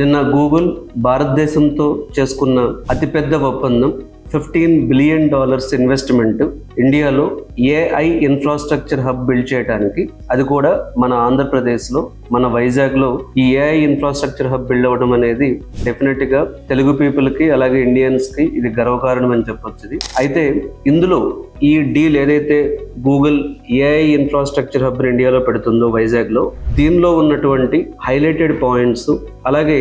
నిన్న గూగుల్ భారతదేశంతో చేసుకున్న అతిపెద్ద ఒప్పందం $15 బిలియన్ ఇన్వెస్ట్మెంట్ ఇండియాలో ఏఐ ఇన్ఫ్రాస్ట్రక్చర్ హబ్ బిల్డ్ చేయడానికి, అది కూడా మన ఆంధ్రప్రదేశ్లో మన వైజాగ్లో ఈ ఏఐ ఇన్ఫ్రాస్ట్రక్చర్ హబ్ బిల్డ్ అవ్వడం అనేది డెఫినెట్గా తెలుగు పీపుల్కి అలాగే ఇండియన్స్కి ఇది గర్వకారణం అని చెప్పొచ్చు. అయితే ఇందులో ఈ డీల్ ఏదైతే గూగుల్ ఏఐ ఇన్ఫ్రాస్ట్రక్చర్ హబ్ ఇండియాలో పెడుతుందో వైజాగ్లో, దీనిలో ఉన్నటువంటి హైలైటెడ్ పాయింట్స్, అలాగే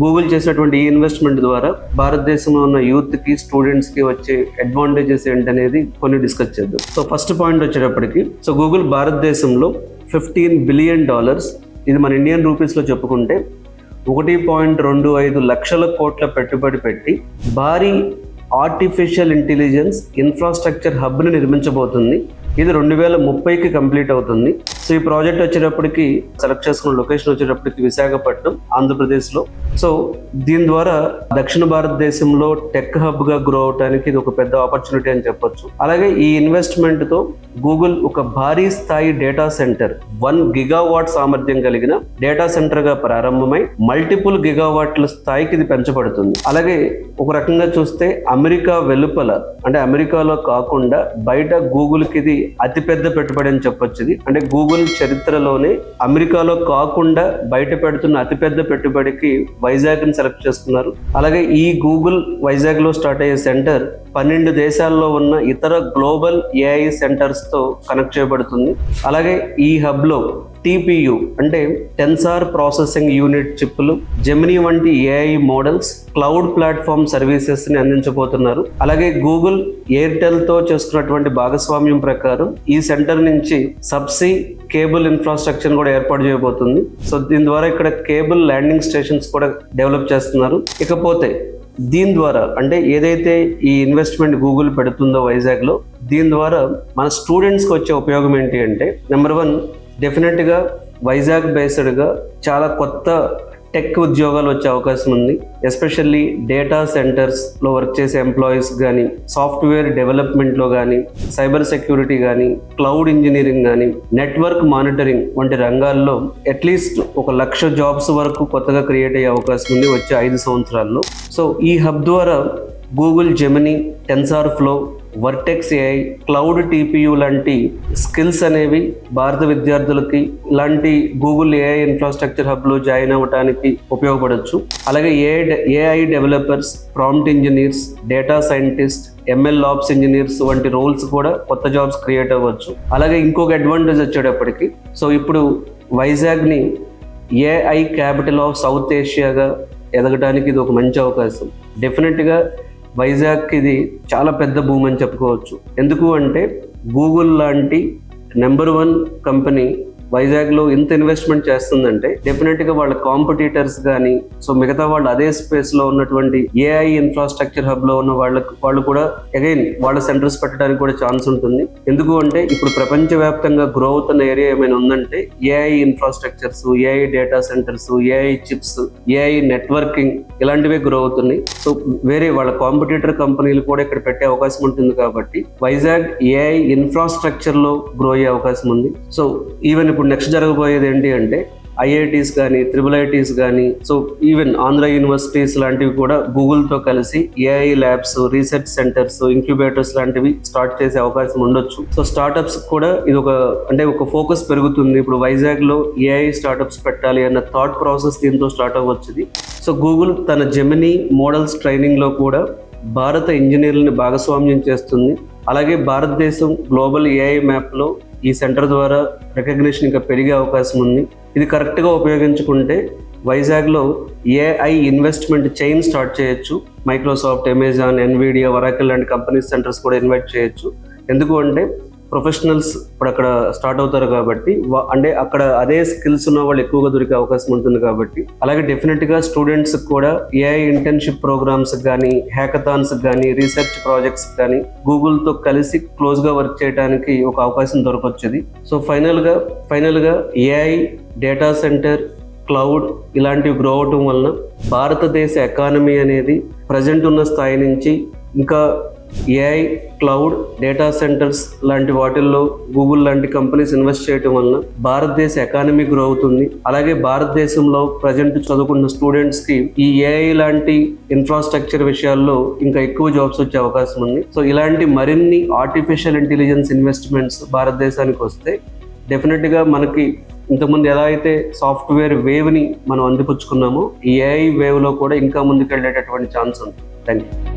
గూగుల్ చేసినటువంటి ఈ ఇన్వెస్ట్మెంట్ ద్వారా భారతదేశంలో ఉన్న యూత్కి, స్టూడెంట్స్కి వచ్చే అడ్వాంటేజెస్ ఏంటనేది కొన్ని డిస్కస్ చేద్దాం. సో ఫస్ట్ పాయింట్ వచ్చేటప్పటికి, సో గూగుల్ భారతదేశంలో $15 బిలియన్, ఇది మన ఇండియన్ రూపీస్లో చెప్పుకుంటే 1.25 లక్షల కోట్ల పెట్టుబడి పెట్టి భారీ ఆర్టిఫిషియల్ ఇంటెలిజెన్స్ ఇన్ఫ్రాస్ట్రక్చర్ హబ్ని నిర్మించబోతుంది. ఇది 2030కి కంప్లీట్ అవుతుంది. సో ఈ ప్రాజెక్ట్ వచ్చేటప్పటికి సెలెక్ట్ చేసుకున్న లొకేషన్ వచ్చేటప్పటికి విశాఖపట్నం, ఆంధ్రప్రదేశ్లో. సో దీని ద్వారా దక్షిణ భారతదేశంలో టెక్ హబ్గా గ్రో అవడానికి ఇది ఒక పెద్ద ఆపర్చునిటీ అని చెప్పొచ్చు. అలాగే ఈ ఇన్వెస్ట్మెంట్తో గూగుల్ ఒక భారీ స్థాయి డేటా సెంటర్ 1 గిగావాట్ సామర్థ్యం కలిగిన డేటా సెంటర్గా ప్రారంభమై మల్టిపుల్ గిగావాట్ల స్థాయికి ఇది పెంచబడుతుంది. అలాగే ఒక రకంగా చూస్తే అమెరికా వెలుపల, అంటే అమెరికాలో కాకుండా బయట గూగుల్కి ఇది అతిపెద్ద పెట్టుబడి అని చెప్పొచ్చు. ఇది అంటే గూగుల్ చరిత్రలోనే అమెరికాలో కాకుండా బయట పెడుతున్న అతిపెద్ద పెట్టుబడికి వైజాగ్ని సెలెక్ట్ చేసుకున్నారు. అలాగే ఈ గూగుల్ వైజాగ్లో స్టార్ట్ అయ్యే సెంటర్ 12 దేశాల్లో ఉన్న ఇతర గ్లోబల్ ఏఐ సెంటర్స్తో కనెక్ట్ చేయబడుతుంది. అలాగే ఈ హబ్లో TPU అంటే టెన్సార్ ప్రాసెసింగ్ యూనిట్ చిప్లు, జెమినీ వంటి ఏఐ మోడల్స్, క్లౌడ్ ప్లాట్ఫామ్ సర్వీసెస్ని అందించబోతున్నారు. అలాగే గూగుల్ ఎయిర్టెల్తో చేసుకున్నటువంటి భాగస్వామ్యం ప్రకారం ఈ సెంటర్ నుంచి సబ్సీ కేబుల్ ఇన్ఫ్రాస్ట్రక్చర్ కూడా ఏర్పాటు చేయబోతుంది. సో దీని ద్వారా ఇక్కడ కేబుల్ ల్యాండింగ్ స్టేషన్స్ కూడా డెవలప్ చేస్తున్నారు. ఇకపోతే దీని ద్వారా, అంటే ఏదైతే ఈ ఇన్వెస్ట్మెంట్ గూగుల్ పెడుతుందో వైజాగ్లో, దీని ద్వారా మన స్టూడెంట్స్కి వచ్చే ఉపయోగం ఏంటి అంటే, నెంబర్ 1, డెఫినెట్గా వైజాగ్ బేస్డ్గా చాలా కొత్త టెక్ ఉద్యోగాలు వచ్చే అవకాశం ఉంది. ఎస్పెషల్లీ డేటా సెంటర్స్లో వర్క్ చేసే ఎంప్లాయీస్ కానీ, సాఫ్ట్వేర్ డెవలప్మెంట్లో కానీ, సైబర్ సెక్యూరిటీ కానీ, క్లౌడ్ ఇంజనీరింగ్ కానీ, నెట్వర్క్ మానిటరింగ్ వంటి రంగాల్లో అట్లీస్ట్ 1,00,000 జాబ్స్ వరకు కొత్తగా క్రియేట్ అయ్యే అవకాశం ఉంది వచ్చే 5 సంవత్సరాల్లో. సో ఈ హబ్ ద్వారా Google Gemini, TensorFlow, Vertex AI, cloud TPU లాంటి స్కిల్స్ అనేవి భారత విద్యార్థులకి ఇలాంటి గూగుల్ ఏఐ ఇన్ఫ్రాస్ట్రక్చర్ హబ్లో జాయిన్ అవ్వడానికి ఉపయోగపడవచ్చు. అలాగే AI developers, prompt engineers, data scientist, ML ops engineers వంటి రోల్స్ కూడా కొత్త జాబ్స్ క్రియేట్ అవ్వచ్చు. అలాగే ఇంకొక అడ్వాంటేజ్ వచ్చేటప్పటికి, సో ఇప్పుడు వైజాగ్ని ఏఐ క్యాపిటల్ ఆఫ్ సౌత్ ఏషియాగా ఎదగడానికి ఇది ఒక మంచి అవకాశం. డెఫినెట్గా వైజాగ్కి ఇది చాలా పెద్ద భూమి అని చెప్పుకోవచ్చు. ఎందుకు అంటే గూగుల్ లాంటి నెంబర్ 1 కంపెనీ వైజాగ్లో ఇంత ఇన్వెస్ట్మెంట్ చేస్తుందంటే డెఫినెట్గా వాళ్ళ కాంపిటీటర్స్ కానీ, సో మిగతా వాళ్ళు అదే స్పేస్లో ఉన్నటువంటి ఏఐ ఇన్ఫ్రాస్ట్రక్చర్ హబ్లో ఉన్న వాళ్ళు కూడా అగైన్ వాళ్ళ సెంటర్స్ పెట్టడానికి కూడా ఛాన్స్ ఉంటుంది. ఎందుకు అంటే ఇప్పుడు ప్రపంచవ్యాప్తంగా గ్రో అవుతున్న ఏరియా ఏమైనా ఉందంటే AI infrastructures, AI data centres, AI chips, AI networking ఇలాంటివే గ్రో అవుతున్నాయి. సో వేరే వాళ్ళ కాంపిటీటర్ కంపెనీలు కూడా ఇక్కడ పెట్టే అవకాశం ఉంటుంది. కాబట్టి వైజాగ్ ఏఐ ఇన్ఫ్రాస్ట్రక్చర్లో గ్రో అయ్యే అవకాశం ఉంది. సో ఈవెన్ ఇప్పుడు నెక్స్ట్ జరగబోయేది ఏంటి అంటే IITs కానీ, IIITs కానీ, సో ఈవెన్ ఆంధ్ర యూనివర్సిటీస్ లాంటివి కూడా గూగుల్తో కలిసి AI labs, research centres, incubators లాంటివి స్టార్ట్ చేసే అవకాశం ఉండొచ్చు. సో స్టార్టప్స్ కూడా ఇది ఒక ఫోకస్ పెరుగుతుంది. ఇప్పుడు వైజాగ్లో ఏఐ స్టార్టప్స్ పెట్టాలి అన్న థాట్ ప్రాసెస్ దీంతో స్టార్ట్ అవ్వచ్చు. సో గూగుల్ తన జెమినీ మోడల్స్ ట్రైనింగ్లో కూడా భారత ఇంజనీర్లని భాగస్వామ్యం చేస్తుంది. అలాగే భారతదేశం గ్లోబల్ ఏఐ మ్యాప్లో ఈ సెంటర్ ద్వారా రికగ్నిషన్ ఇంకా పెరిగే అవకాశం ఉంది. ఇది కరెక్ట్గా ఉపయోగించుకుంటే వైజాగ్లో ఏఐ ఇన్వెస్ట్మెంట్ చైన్ స్టార్ట్ చేయొచ్చు. మైక్రోసాఫ్ట్, అమెజాన్, ఎన్విడియా, ఒరాకిల్ లాంటి కంపెనీస్ సెంటర్స్ కూడా ఇన్వైట్ చేయొచ్చు. ఎందుకు అంటే ప్రొఫెషనల్స్ ఇప్పుడు అక్కడ స్టార్ట్ అవుతారు కాబట్టి, అంటే అక్కడ అదే స్కిల్స్ ఉన్న వాళ్ళు ఎక్కువగా దొరికే అవకాశం ఉంటుంది కాబట్టి. అలాగే డెఫినెట్గా స్టూడెంట్స్ కూడా ఏఐ ఇంటర్న్షిప్ ప్రోగ్రామ్స్ కానీ, హ్యాకథాన్స్ కానీ, రీసెర్చ్ ప్రాజెక్ట్స్ కానీ గూగుల్తో కలిసి క్లోజ్గా వర్క్ చేయడానికి ఒక అవకాశం దొరకొచ్చేది. సో ఫైనల్గా ఏఐ, డేటా సెంటర్, క్లౌడ్ ఇలాంటివి గ్రో అవటం వలన భారతదేశ ఎకానమీ అనేది ప్రజెంట్ ఉన్న స్థాయి నుంచి ఇంకా ఏఐ, క్లౌడ్, డేటా సెంటర్స్ లాంటి వాటిల్లో గూగుల్ లాంటి కంపెనీస్ ఇన్వెస్ట్ చేయడం వలన భారతదేశ ఎకానమీ గ్రో అవుతుంది. అలాగే భారతదేశంలో ప్రజెంట్ చదువుకున్న స్టూడెంట్స్ కి ఈ ఏఐ లాంటి ఇన్ఫ్రాస్ట్రక్చర్ విషయాల్లో ఇంకా ఎక్కువ జాబ్స్ వచ్చే అవకాశం ఉంది. సో ఇలాంటి మరిన్ని ఆర్టిఫిషియల్ ఇంటెలిజెన్స్ ఇన్వెస్ట్మెంట్స్ భారతదేశానికి వస్తే డెఫినెట్గా మనకి ఇంతకుముందు ఎలా అయితే సాఫ్ట్వేర్ వేవ్ని మనం అందిపుచ్చుకున్నామో ఈ ఏఐ వేవ్లో కూడా ఇంకా ముందుకు వెళ్ళేటటువంటి ఛాన్స్ ఉంది. Thank you.